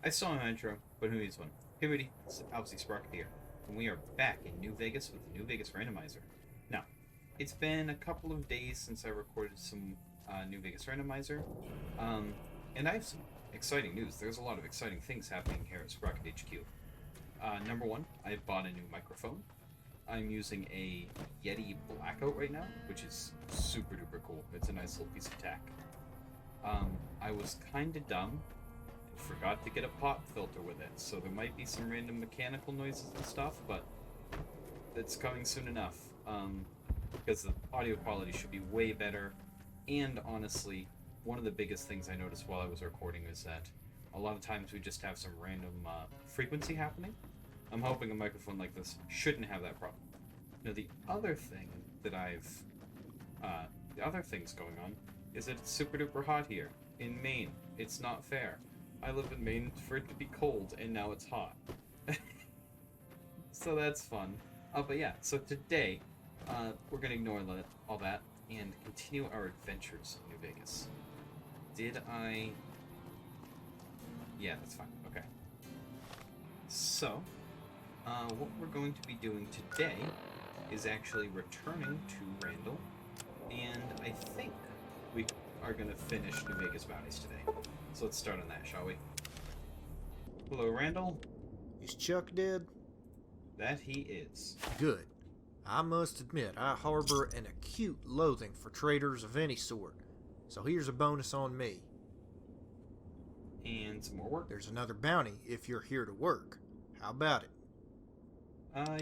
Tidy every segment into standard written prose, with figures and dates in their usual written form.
I saw an intro, but who needs one? Hey everybody, it's obviously Sprocket here, and we are back in New Vegas with the New Vegas Randomizer. Now, it's been a couple of days since I recorded some New Vegas Randomizer, and I have some exciting news. There's a lot of exciting things happening here at Sprocket HQ. Number one, I bought a new microphone. I'm using a Yeti Blackout right now, which is super duper cool. It's a nice little piece of tech. I was kinda dumb and forgot to get a pop filter with it, so there might be some random mechanical noises and stuff, but it's coming soon enough, because the audio quality should be way better. And honestly, one of the biggest things I noticed while I was recording is that a lot of times we just have some random frequency happening. I'm hoping a microphone like this shouldn't have that problem. Now the other thing that the other things going on is that it's super duper hot here in Maine. It's not fair. I live in Maine for it to be cold, and now it's hot. So that's fun. But yeah, so today we're gonna ignore all that and continue our adventures in New Vegas. Yeah, that's fine. Okay. So, what we're going to be doing today is actually returning to Randall, and I think we are going to finish New Vegas bounties today. So let's start on that, shall we? Hello, Randall. Is Chuck dead? That he is. Good. I must admit, I harbor an acute loathing for traitors of any sort, so here's a bonus on me. And some more work. There's another bounty if you're here to work. How about it?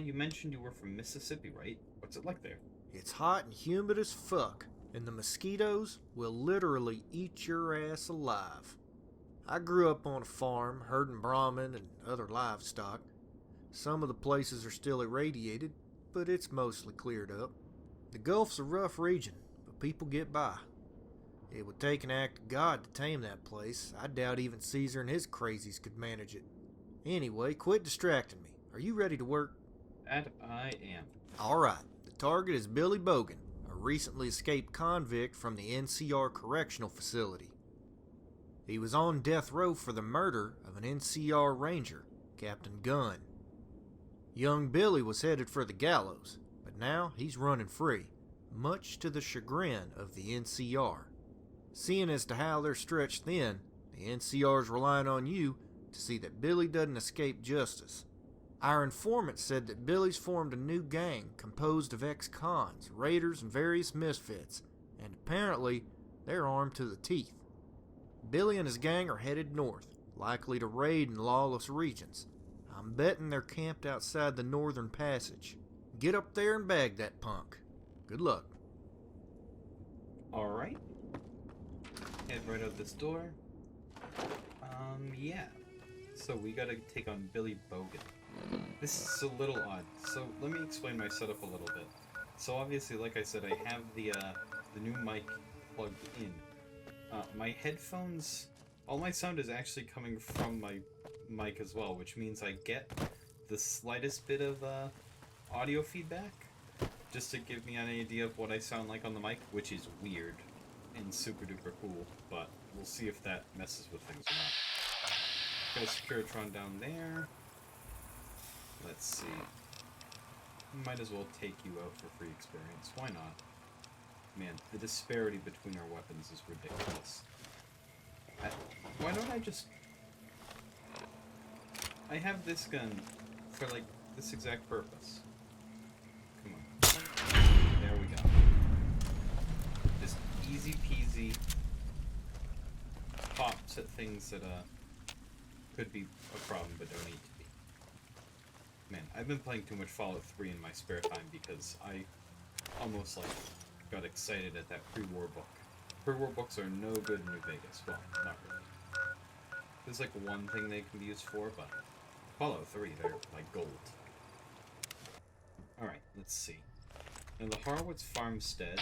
You mentioned you were from Mississippi, right? What's it like there? It's hot and humid as fuck, and the mosquitoes will literally eat your ass alive. I grew up on a farm, herding Brahmin and other livestock. Some of the places are still irradiated, but it's mostly cleared up. The Gulf's a rough region, but people get by. It would take an act of God to tame that place. I doubt even Caesar and his crazies could manage it. Anyway, quit distracting me. Are you ready to work? That I am. Alright, the target is Billy Bogan, a recently escaped convict from the NCR Correctional Facility. He was on death row for the murder of an NCR Ranger, Captain Gunn. Young Billy was headed for the gallows, but now he's running free, much to the chagrin of the NCR. Seeing as to how they're stretched thin, the NCR's relying on you to see that Billy doesn't escape justice. Our informant said that Billy's formed a new gang composed of ex-cons, raiders, and various misfits, and apparently they're armed to the teeth. Billy and his gang are headed north, likely to raid in lawless regions. I'm betting they're camped outside the northern passage. Get up there and bag that punk. Good luck. Alright. Head right out this door. Yeah. So we gotta take on Billy Bogan. This is a little odd. So let me explain my setup a little bit. So obviously, like I said, I have the new mic plugged in. My headphones, all my sound is actually coming from my mic as well, which means I get the slightest bit of audio feedback, just to give me an idea of what I sound like on the mic, which is weird and super duper cool, but we'll see if that messes with things or not. Got a Securitron down there. Let's see. Might as well take you out for free experience. Why not? Man, the disparity between our weapons is ridiculous. Why don't I just... I have this gun for, like, this exact purpose. Come on. There we go. Just easy peasy. Pops at things that, could be a problem but don't need to be. Man, I've been playing too much Fallout 3 in my spare time because I almost, like, got excited at that pre-war book. Pre-war books are no good in New Vegas. Well, not really. There's, like, one thing they can be used for, but Fallout 3, they're, like, gold. Alright, let's see. Now, the Harwitz Farmstead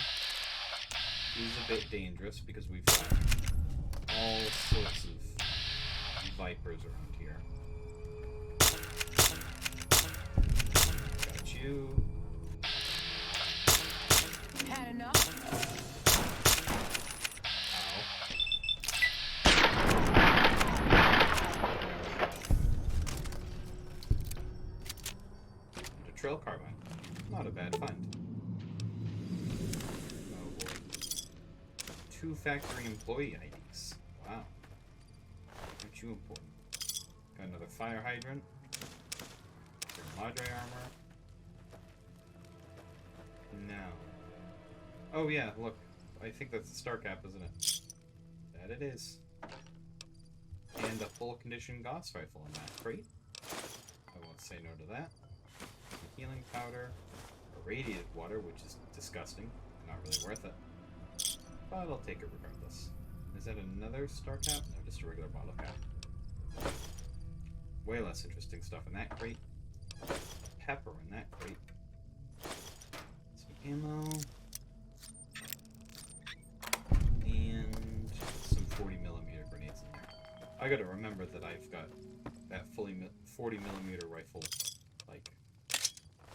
is a bit dangerous because we've got all sorts of vipers around here. Got you. Had enough? Ow. 2 factory employee IDs. Wow. Aren't you important? Got another fire hydrant. Some Madre armor. Now. Oh yeah, look. I think that's the star cap, isn't it? That it is. And a full condition Gauss rifle in that crate. I won't say no to that. Some healing powder. Irradiated water, which is disgusting. Not really worth it. But I'll take it regardless. Is that another star cap? No, just a regular bottle cap. Way less interesting stuff in that crate. Pepper in that crate. Some ammo. And some 40mm grenades in there. I gotta remember that I've got that 40mm rifle, like,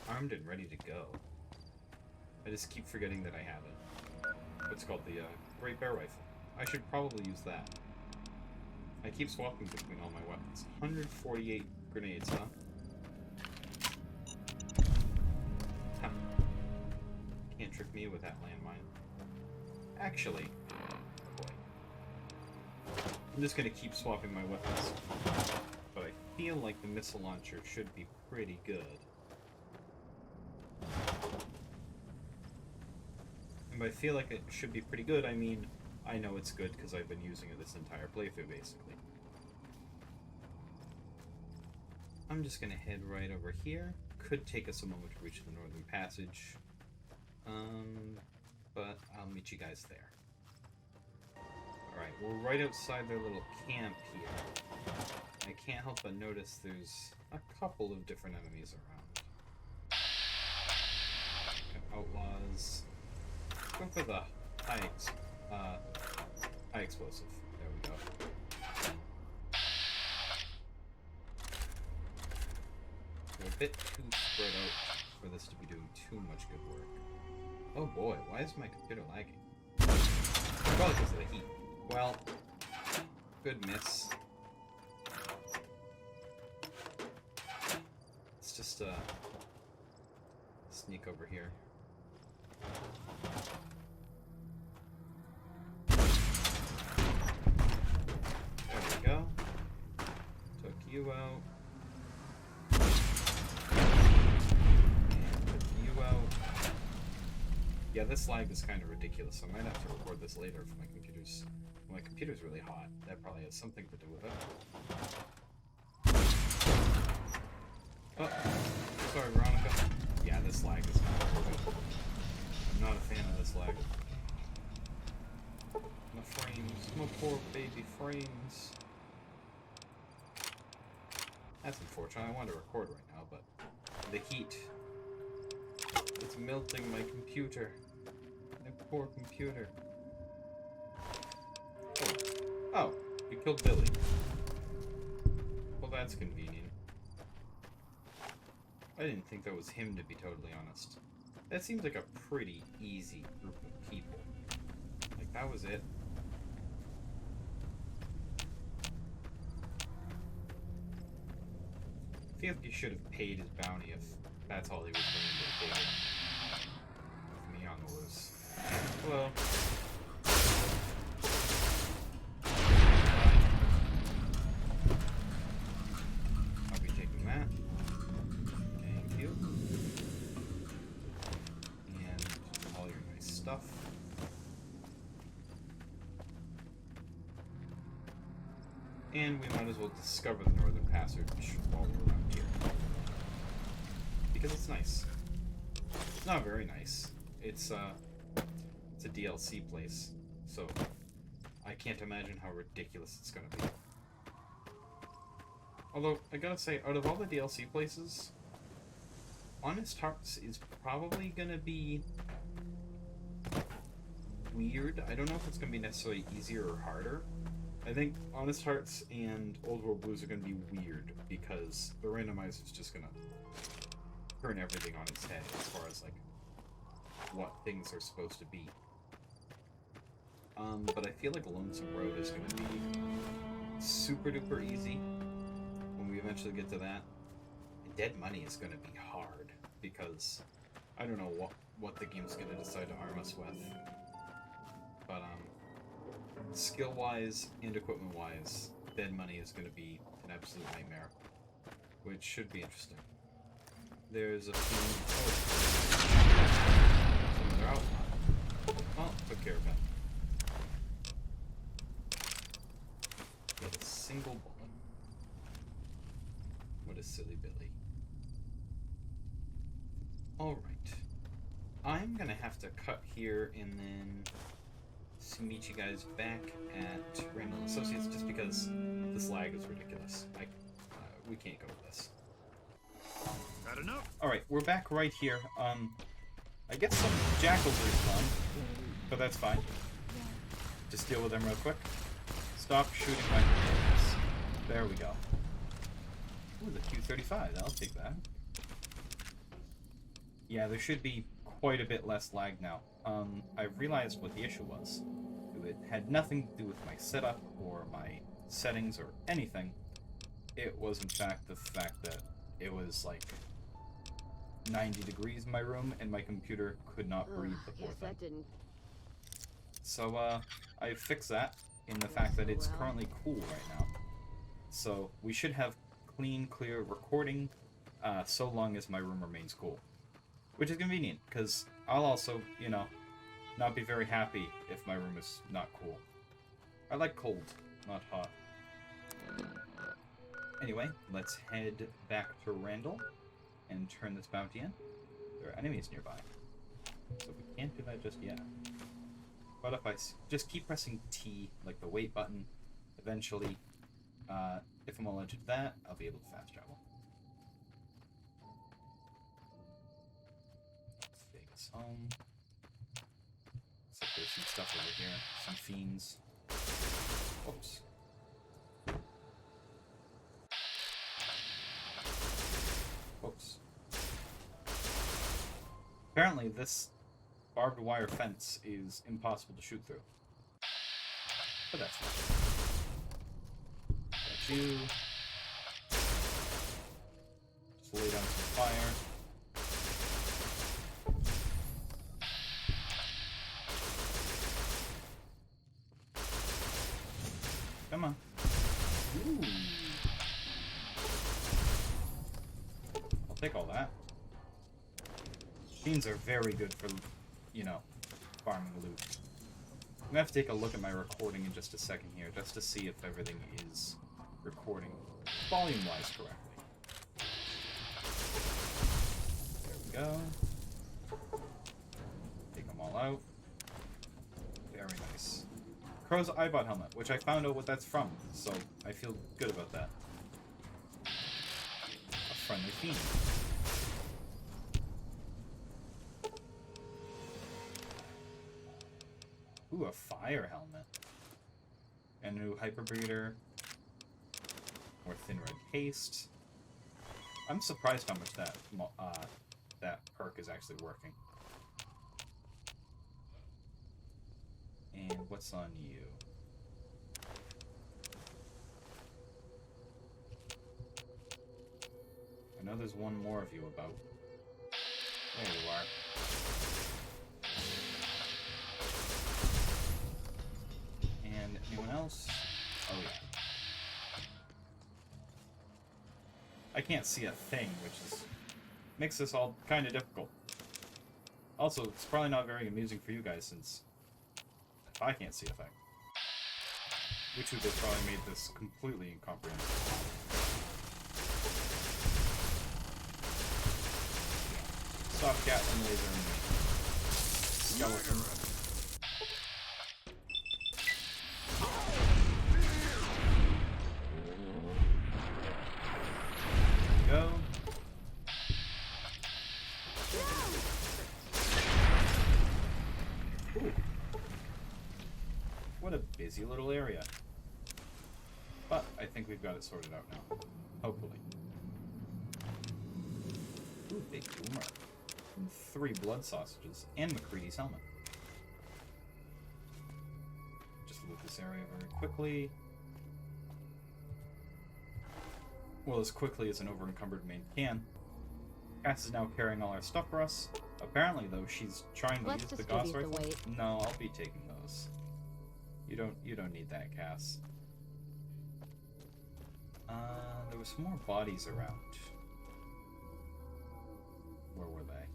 armed and ready to go. I just keep forgetting that I have it. It's called the Great Bear Rifle. I should probably use that. I keep swapping between all my weapons. 148 grenades, huh? Huh. Can't trick me with that landmine. Actually, oh boy. I'm just gonna keep swapping my weapons. But I feel like the missile launcher should be pretty good. And by feel like it should be pretty good, I mean, I know it's good because I've been using it this entire playthrough, basically. I'm just gonna head right over here. Could take us a moment to reach the Northern Passage. But I'll meet you guys there. Alright, we're right outside their little camp here. I can't help but notice there's a couple of different enemies around. Got outlaws. Go for the high explosive. There we go. They're a bit too spread out for this to be doing too much good work. Oh boy, why is my computer lagging? Probably because of the heat. Well, good miss. Let's just sneak over here. There we go. Took you out. And took you out. Yeah, this lag is kind of ridiculous. I might have to record this later if my computer's really hot. That probably has something to do with it. Oh, sorry, Veronica. Yeah, this lag is not good. I'm not a fan of this lag. My frames, my poor baby frames. That's unfortunate. I wanted to record right now, but the heat. It's melting my computer. My poor computer. Oh, you killed Billy. Well, that's convenient. I didn't think that was him, to be totally honest. That seems like a pretty easy group of people. Like, that was it. I feel like he should have paid his bounty if that's all he was willing to pay. With me on the loose. Hello. I'll be taking that. Thank you. And all your nice stuff. And we might as well discover the Northern Passage while we're around here. Because it's nice. It's not very nice. It's a DLC place, so I can't imagine how ridiculous it's gonna be. Although, I gotta say, out of all the DLC places, Honest Hearts is probably gonna be weird. I don't know if it's gonna be necessarily easier or harder. I think Honest Hearts and Old World Blues are gonna be weird because the randomizer is just gonna turn everything on its head as far as like what things are supposed to be. But I feel like Lonesome Road is gonna be super duper easy when we eventually get to that. And Dead Money is gonna be hard because I don't know what the game's gonna decide to arm us with. But skill-wise and equipment-wise, dead money is going to be an absolute nightmare, which should be interesting. There's a few... Oh, some of them are out. Oh, took care of him. Get a single bullet. What a silly Billy. Alright. I'm gonna have to cut here and then meet you guys back at Randall Associates just because this lag is ridiculous. We can't go with this. Got enough? Alright, we're back right here. I guess some jackals respawn, but that's fine. Just deal with them real quick. Stop shooting my enemies. There we go. Ooh, the Q-35. I'll take that. Yeah, there should be quite a bit less lag now. I realized what the issue was. It had nothing to do with my setup or my settings or anything. It was in fact the fact that it was like 90 degrees in my room and my computer could not breathe the poor thing. That didn't. So I fixed that in the fact that it's currently cool right now. So we should have clean, clear recording so long as my room remains cool. Which is convenient, because I'll also, you know, not be very happy if my room is not cool. I like cold, not hot. Anyway, let's head back to Randall and turn this bounty in. There are enemies nearby, so we can't do that just yet. But if I just keep pressing T, like the wait button, eventually, if I'm allergic to that, I'll be able to fast travel. Vegas home. Looks like there's some stuff over here. Some fiends. Oops. Oops. Apparently this barbed wire fence is impossible to shoot through. But that's fine. Got you. Just lay down some fire. Come on. Ooh. I'll take all that. Fiends are very good for, you know, farming loot. I'm gonna have to take a look at my recording in just a second here, just to see if everything is recording volume-wise correctly. There we go. Take them all out. Very nice. Crow's eyebot helmet, which I found out what that's from, so I feel good about that. A friendly fiend. Ooh, a fire helmet. A new hyperbreeder. More thin red paste. I'm surprised how much that perk is actually working. And what's on you? I know there's one more of you about. There you are. And anyone else? Oh yeah. I can't see a thing, which is makes this all kind of difficult. Also, it's probably not very amusing for you guys since I can't see a thing. Which would have probably made this completely incomprehensible. Stop Gatling laser and skeleton. Go. Ooh. What a busy little area. But I think we've got it sorted out now. Hopefully. Ooh, big boomer. And 3 blood sausages. And McCready's helmet. Just loot this area very quickly. Well, as quickly as an over-encumbered maid can. Cass is now carrying all our stuff for us. Apparently, though, she's trying to use the Gauss rifle. No, I'll be taking those. You don't need that, Cass. There were some more bodies around. Where were they?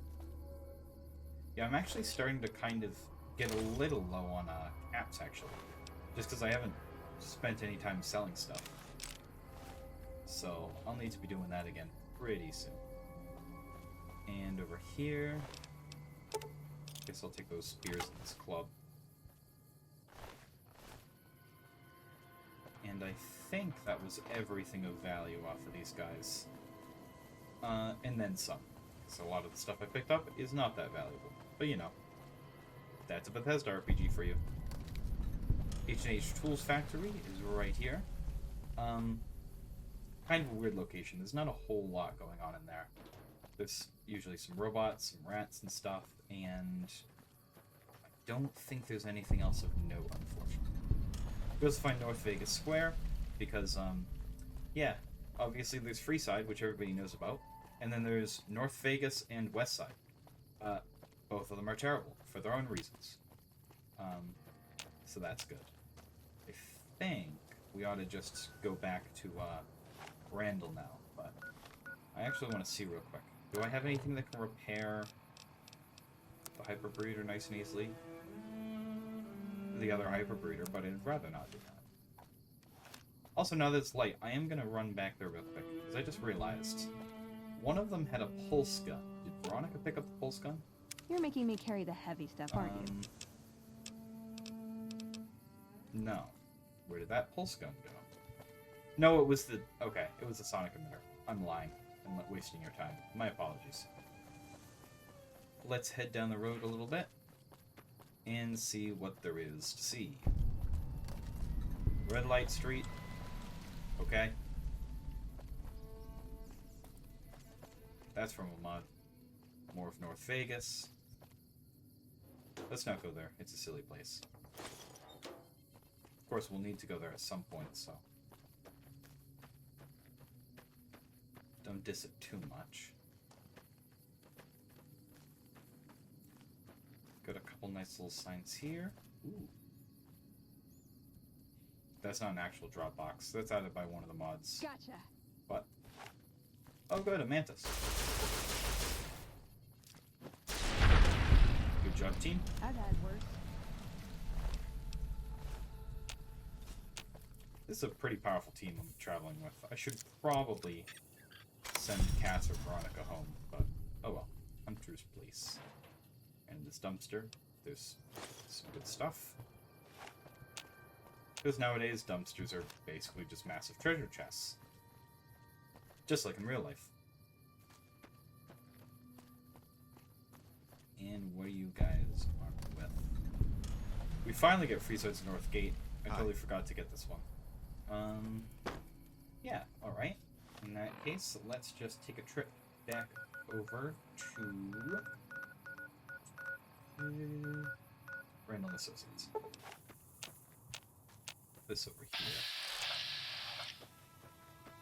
Yeah, I'm actually starting to kind of get a little low on caps, actually. Just because I haven't spent any time selling stuff. So, I'll need to be doing that again pretty soon. And over here... guess I'll take those spears in this club. And I think that was everything of value off of these guys. And then some. So a lot of the stuff I picked up is not that valuable. But you know, that's a Bethesda RPG for you. H&H Tools Factory is right here. Kind of a weird location. There's not a whole lot going on in there. There's usually some robots, some rats and stuff, and I don't think there's anything else of note, unfortunately. We also find North Vegas Square, because, yeah, obviously there's Freeside, which everybody knows about, and then there's North Vegas and West Side. Both of them are terrible, for their own reasons. So that's good. I think we ought to just go back to, Randall now, but I actually want to see real quick. Do I have anything that can repair the Hyperbreeder nice and easily? The other Hyperbreeder, but I'd rather not do that. Also, now that it's light, I am going to run back there real quick, because I just realized one of them had a pulse gun. Did Veronica pick up the pulse gun? You're making me carry the heavy stuff, aren't you? No. Where did that pulse gun go? No, it was the... okay, it was the sonic emitter. I'm lying. I'm not wasting your time. My apologies. Let's head down the road a little bit and see what there is to see. Red Light Street. Okay. That's from a mod. More of North Vegas. Let's not go there. It's a silly place. Of course, we'll need to go there at some point, so... don't diss it too much. Got a couple nice little signs here. Ooh. That's not an actual drop box. That's added by one of the mods. Gotcha. But... oh, good, a mantis. Good job, team. I've had worse. This is a pretty powerful team I'm traveling with. I should probably send Cass or Veronica home, but oh well. Hunter's Place. And this dumpster, there's some good stuff. Because nowadays, dumpsters are basically just massive treasure chests. Just like in real life. And what are you guys armed with? We finally get Freeside's North Gate. I totally forgot to get this one. Yeah, alright. In that case, let's just take a trip back over to... Randall Associates. This over here.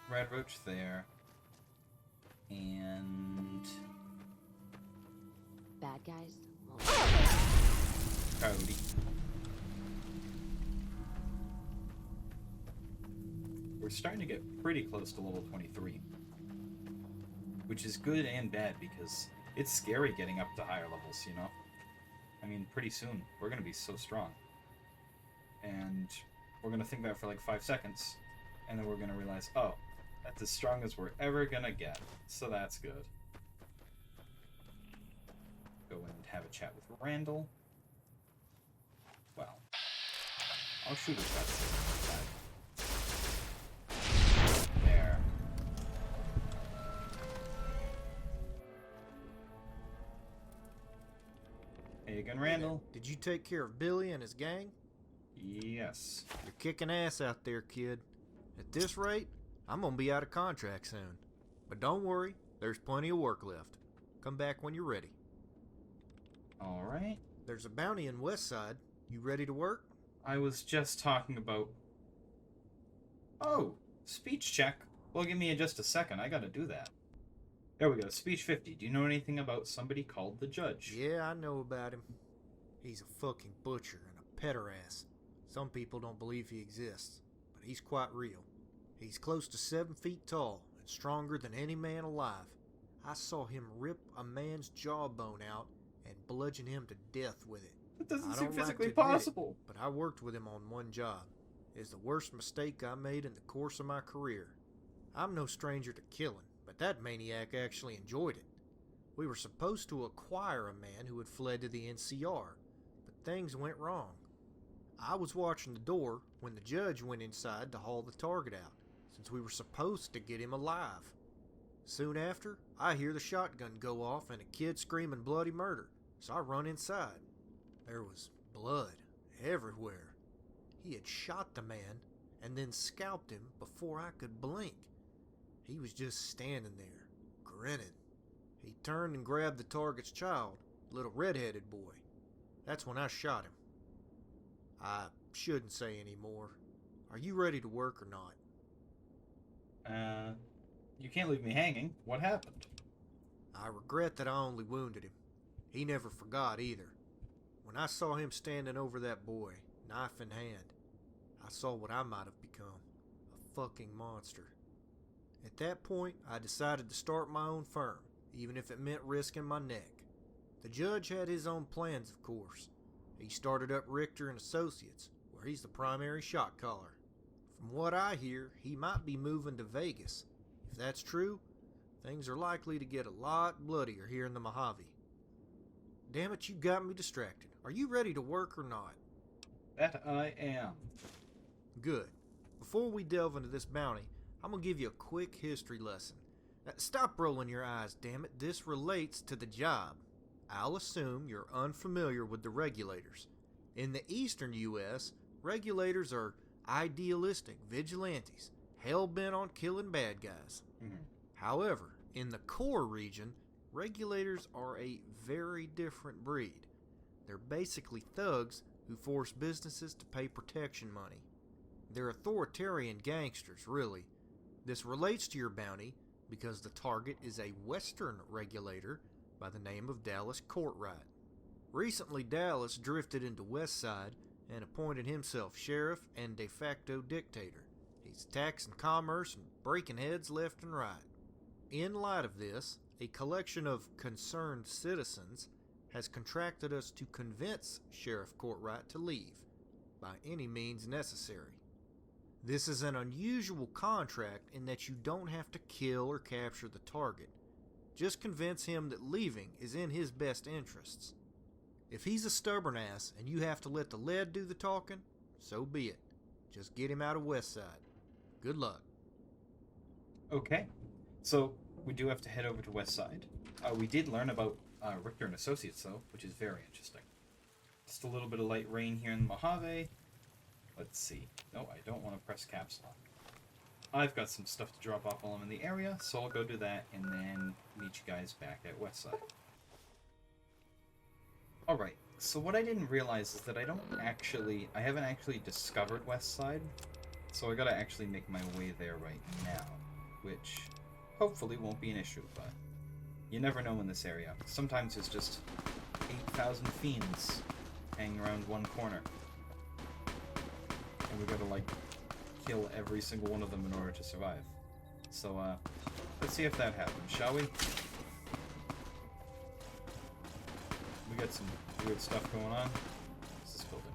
Red Roach there. And... bad guys. Coyote. We're starting to get pretty close to level 23. Which is good and bad because it's scary getting up to higher levels, you know? I mean, pretty soon, we're going to be so strong. And we're going to think that for like 5 seconds, and then we're going to realize, oh, that's as strong as we're ever going to get. So that's good. Go in and have a chat with Randall. Well, I'll shoot his cutscene. There. Hey again, Randall. Did you take care of Billy and his gang? Yes. You're kicking ass out there, kid. At this rate, I'm gonna be out of contract soon. But don't worry, there's plenty of work left. Come back when you're ready. Alright. There's a bounty in Westside. You ready to work? I was just talking about... oh, speech check. Well, give me just a second. I gotta do that. There we go. Speech 50. Do you know anything about somebody called the Judge? Yeah, I know about him. He's a fucking butcher and a pederast. Some people don't believe he exists, but he's quite real. He's close to 7 feet tall and stronger than any man alive. I saw him rip a man's jawbone out and bludgeon him to death with it. That doesn't I seem don't like physically to admit it, possible. but I worked with him on one job. It's the worst mistake I made in the course of my career. I'm no stranger to killing, but that maniac actually enjoyed it. We were supposed to acquire a man who had fled to the NCR, but things went wrong. I was watching the door when the judge went inside to haul the target out, since we were supposed to get him alive. Soon after, I hear the shotgun go off and a kid screaming bloody murder, so I run inside. There was blood everywhere. He had shot the man and then scalped him before I could blink. He was just standing there, grinning. He turned and grabbed the target's child, little red-headed boy. That's when I shot him. I shouldn't say any more. Are you ready to work or not? You can't leave me hanging. What happened? I regret that I only wounded him. He never forgot either. When I saw him standing over that boy, knife in hand, I saw what I might have become. A fucking monster. At that point, I decided to start my own firm, even if it meant risking my neck. The judge had his own plans, of course. He started up Richter and Associates, where he's the primary shot caller. From what I hear, he might be moving to Vegas. If that's true, things are likely to get a lot bloodier here in the Mojave. Damn it, you got me distracted. Are you ready to work or not? That I am. Good. Before we delve into this bounty, I'm gonna give you a quick history lesson. Now, stop rolling your eyes, damn it. This relates to the job. I'll assume you're unfamiliar with the regulators. In the eastern U.S., regulators are idealistic vigilantes, hell-bent on killing bad guys. However, in the core region, regulators are a very different breed. They're basically thugs who force businesses to pay protection money. They're authoritarian gangsters, really. This relates to your bounty because the target is a Western regulator by the name of Dallas Courtright. Recently, Dallas drifted into Westside and appointed himself sheriff and de facto dictator. He's taxing commerce and breaking heads left and right. In light of this, a collection of concerned citizens has contracted us to convince Sheriff Courtright to leave, by any means necessary. This is an unusual contract in that you don't have to kill or capture the target. Just convince him that leaving is in his best interests. If he's a stubborn ass and you have to let the lead do the talking, so be it. Just get him out of Westside. Good luck. Okay. So, we do have to head over to Westside. We did learn about Richter and Associates, though, which is very interesting. Just a little bit of light rain here in Mojave. Let's see. No, I don't want to press caps lock. I've got some stuff to drop off while I'm in the area, so I'll go do that and then meet you guys back at Westside. Alright, so what I didn't realize is that I haven't actually discovered Westside, so I gotta actually make my way there right now, which hopefully won't be an issue, but you never know in this area. Sometimes there's just 8,000 fiends hanging around one corner. And we gotta, like, kill every single one of them in order to survive. So, let's see if that happens, shall we? We got some weird stuff going on. What's this building?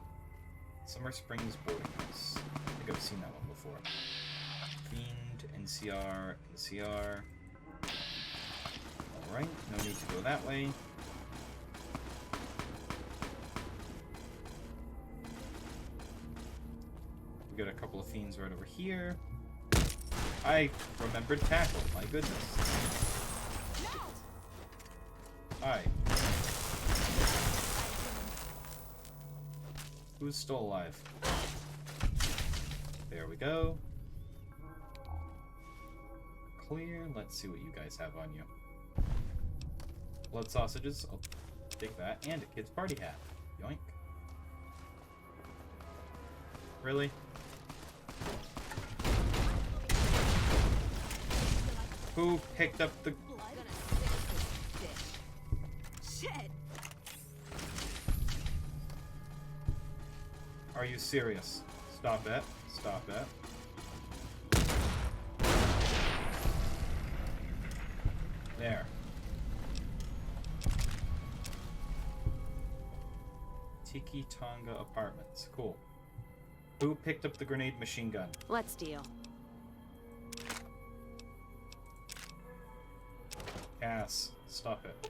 Summer Springs Boarding House. I think I've seen that one before. Fiend, NCR. Alright, no need to go that way. We got a couple of fiends right over here. I remembered tackle, my goodness. Alright. Who's still alive? There we go. Clear. Let's see what you guys have on you. Blood sausages. I'll take that. And a kid's party hat. Yoink. Really? Who picked up the... Shit. Are you serious? Stop it. Stop it. There. Tiki Tonga Apartments. Cool. Who picked up the grenade machine gun? Let's deal. Cass, stop it.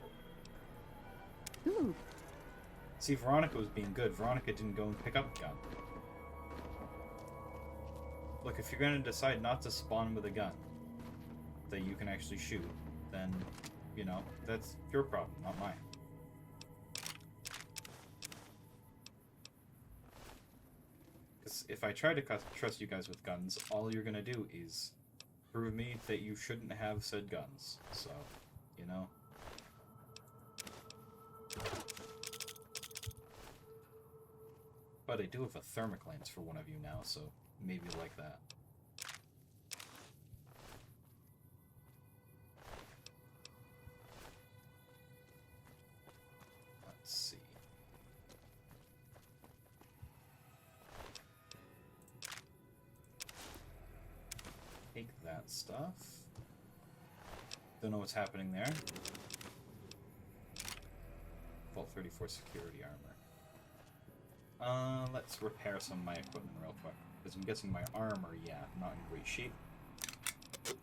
Ooh, See, Veronica was being good. Veronica didn't go and pick up a gun. Look, if you're going to decide not to spawn with a gun that you can actually shoot, then, you know, that's your problem, not mine. Because if I try to trust you guys with guns, all you're going to do is prove me that you shouldn't have said guns. So, you know. But I do have a thermic lance for one of you now, so maybe like that. Let's see. Take that stuff. Don't know what's happening there. Vault 34 security armor. Let's repair some of my equipment real quick. Because I'm guessing my armor, yeah, not in great shape.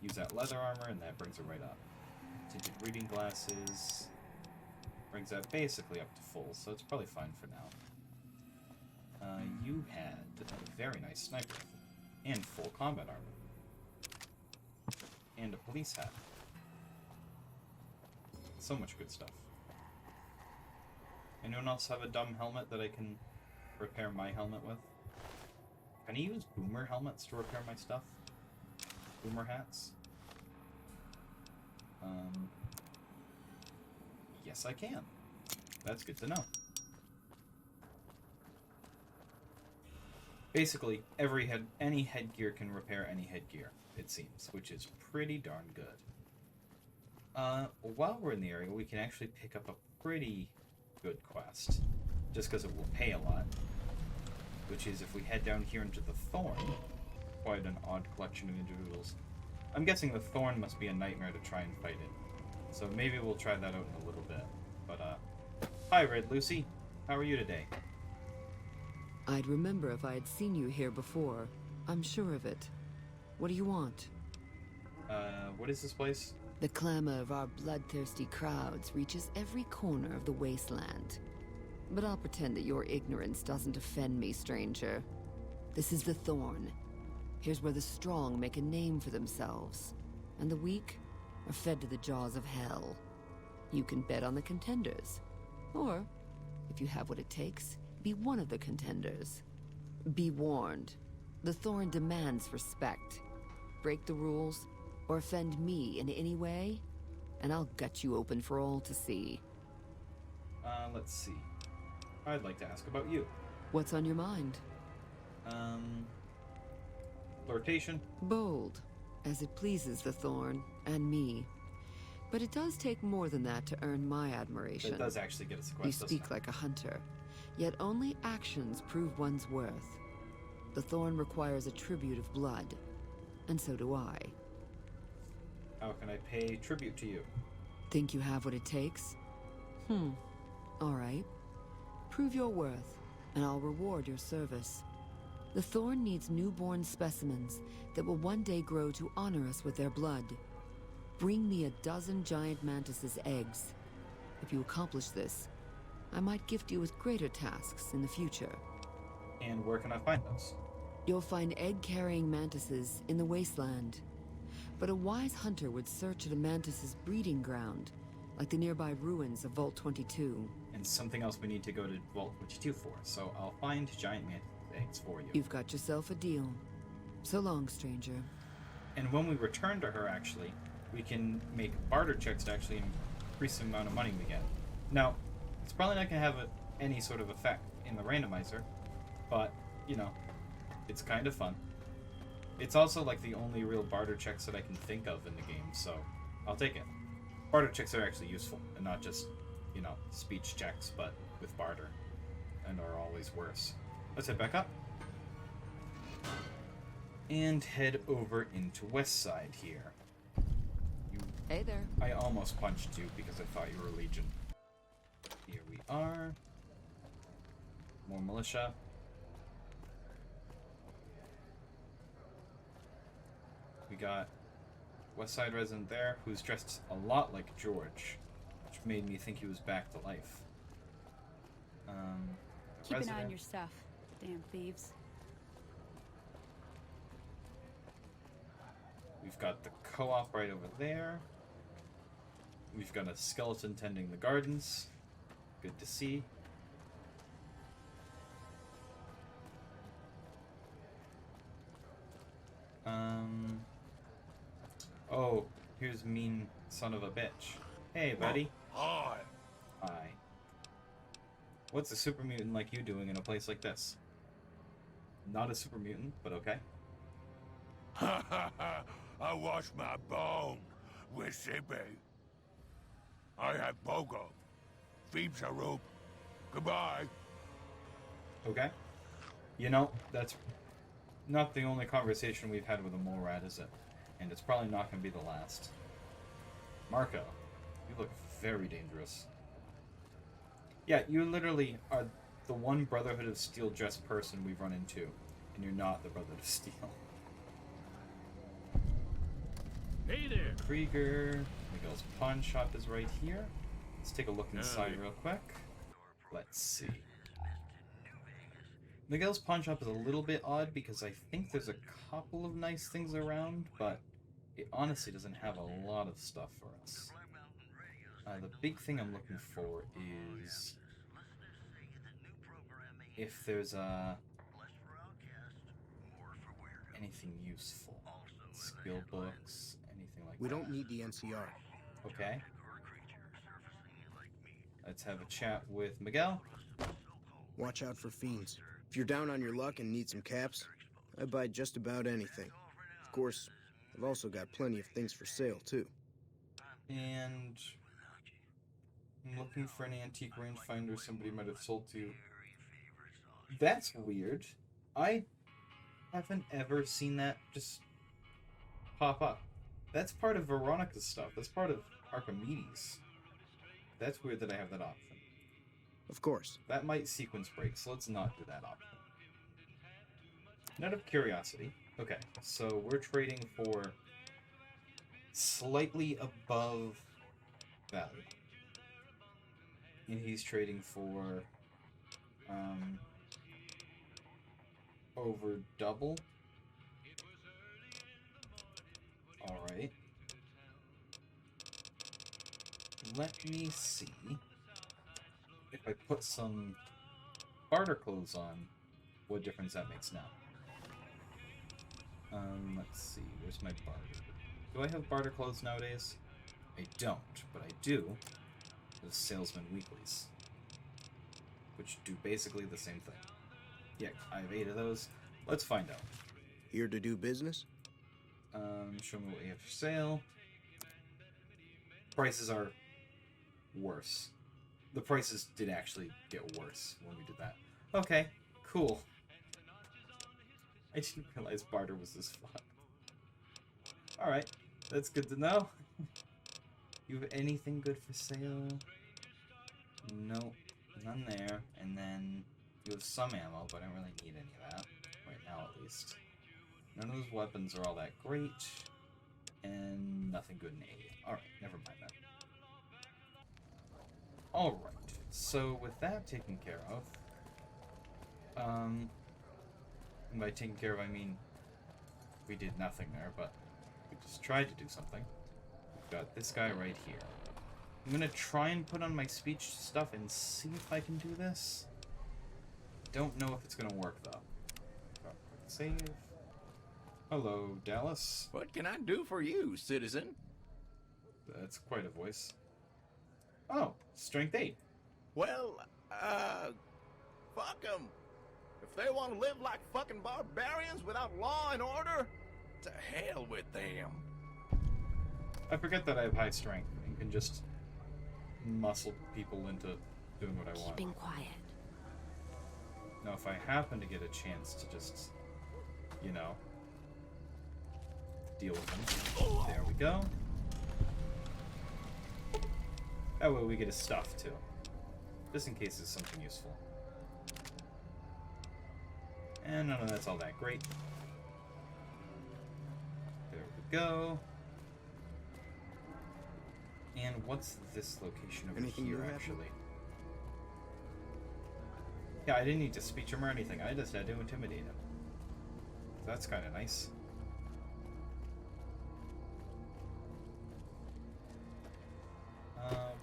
Use that leather armor, and that brings it right up. Tinted reading glasses. Brings that basically up to full, so it's probably fine for now. You had a very nice sniper rifle. And full combat armor. And a police hat. So much good stuff. Anyone else have a dumb helmet that I can repair my helmet with? Can I use boomer helmets to repair my stuff? Boomer hats? Yes, I can. That's good to know. Basically, any headgear can repair any headgear, it seems, which is pretty darn good. While we're in the area, we can actually pick up a pretty good quest, just because it will pay a lot, which is if we head down here into the Thorn. Quite an odd collection of individuals. I'm guessing the Thorn must be a nightmare to try and fight it, so maybe we'll try that out in a little bit. But hi Red Lucy, how are you today? I'd remember if I had seen you here before. I'm sure of it. What do you want? What is this place? The clamor of our bloodthirsty crowds reaches every corner of the wasteland. But I'll pretend that your ignorance doesn't offend me, stranger. This is the Thorn. Here's where the strong make a name for themselves, and the weak are fed to the jaws of hell. You can bet on the contenders. Or, if you have what it takes, be one of the contenders. Be warned. The Thorn demands respect. Break the rules, or offend me in any way, and I'll gut you open for all to see. Let's see. I'd like to ask about you. What's on your mind? Flirtation? Bold, as it pleases the Thorn, and me. But it does take more than that to earn my admiration. That does actually get us a You quest. speak like a hunter, yet only actions prove one's worth. The Thorn requires a tribute of blood, and so do I. How can I pay tribute to you? Think you have what it takes? Alright. Prove your worth, and I'll reward your service. The Thorn needs newborn specimens that will one day grow to honor us with their blood. Bring me 12 giant mantis's eggs. If you accomplish this, I might gift you with greater tasks in the future. And where can I find those? You'll find egg-carrying mantises in the wasteland. But a wise hunter would search the mantis's breeding ground, like the nearby ruins of Vault 22. And something else we need to go to Vault 22 for, so I'll find giant mantis eggs for you. You've got yourself a deal. So long, stranger. And when we return to her, actually, we can make barter checks to actually increase the amount of money we get. Now, it's probably not going to have any sort of effect in the randomizer, but, you know, it's kind of fun. It's also like the only real barter checks that I can think of in the game, so I'll take it. Barter checks are actually useful, and not just, you know, speech checks, but with barter, and are always worse. Let's head back up. And head over into West Side here. Hey there. I almost punched you because I thought you were Legion. Here we are. More militia. We got West Side resident there who's dressed a lot like George, which made me think he was back to life. Keep an eye on your stuff, damn thieves. We've got the co-op right over there. We've got a skeleton tending the gardens. Good to see. Oh, here's mean son of a bitch. Hey, buddy. Hi. Hi. What's a super mutant like you doing in a place like this? Not a super mutant, but okay. Ha ha ha! I wash my bone with Sippy. I have Bogo. Phoebes a rope. Goodbye. Okay. You know, that's not the only conversation we've had with a mole rat, is it? And it's probably not going to be the last. Marco, you look very dangerous. Yeah, you literally are the one Brotherhood of Steel dressed person we've run into, and you're not the Brotherhood of Steel. Hey there. Krieger, Miguel's pawn shop is right here. Let's take a look inside real quick. Let's see. Miguel's pawn shop is a little bit odd because I think there's a couple of nice things around, but it honestly doesn't have a lot of stuff for us. The big thing I'm looking for is if there's anything useful. Skill books, anything like that. We don't need the NCR. Okay. Let's have a chat with Miguel. Watch out for fiends. If you're down on your luck and need some caps, I buy just about anything. Of course, I've also got plenty of things for sale, too. And I'm looking for an antique rangefinder somebody might have sold to. That's weird. I haven't ever seen that just pop up. That's part of Veronica's stuff. That's part of Archimedes. That's weird that I have that option. Of course. That might sequence break, so let's not do that option. Out of curiosity. Okay, so we're trading for slightly above value. And he's trading for over double. Alright. Let me see if I put some barter clothes on, what difference that makes now. Let's see, where's my barter? Do I have barter clothes nowadays? I don't, but I do. The salesman weeklies, which do basically the same thing. Yeah, I have 8 of those. Let's find out. Here to do business? Show me what we have for sale. Prices are worse. The prices did actually get worse when we did that. Okay, cool. I didn't realize barter was this fun. Alright, that's good to know. You have anything good for sale? Nope, none there. And then you have some ammo, but I don't really need any of that. Right now, at least. None of those weapons are all that great. And nothing good in A. Alright, never mind that. Alright, so with that taken care of, and by taken care of I mean we did nothing there, but we just tried to do something. We've got this guy right here. I'm gonna try and put on my speech stuff and see if I can do this. Don't know if it's gonna work though. Save. Hello, Dallas. What can I do for you, citizen? That's quite a voice. Oh, strength 8. Well, fuck them. If they want to live like fucking barbarians without law and order, to hell with them. I forget that I have high strength and can just muscle people into doing what I want. Keeping quiet. Now, if I happen to get a chance to just, you know, deal with them. There we go. That way we get his stuff, too. Just in case it's something useful. And none of that's all that great. There we go. And what's this location over Anything here, new happen? actually? Yeah, I didn't need to speech him or anything. I just had to intimidate him. So that's kind of nice.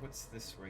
What's this right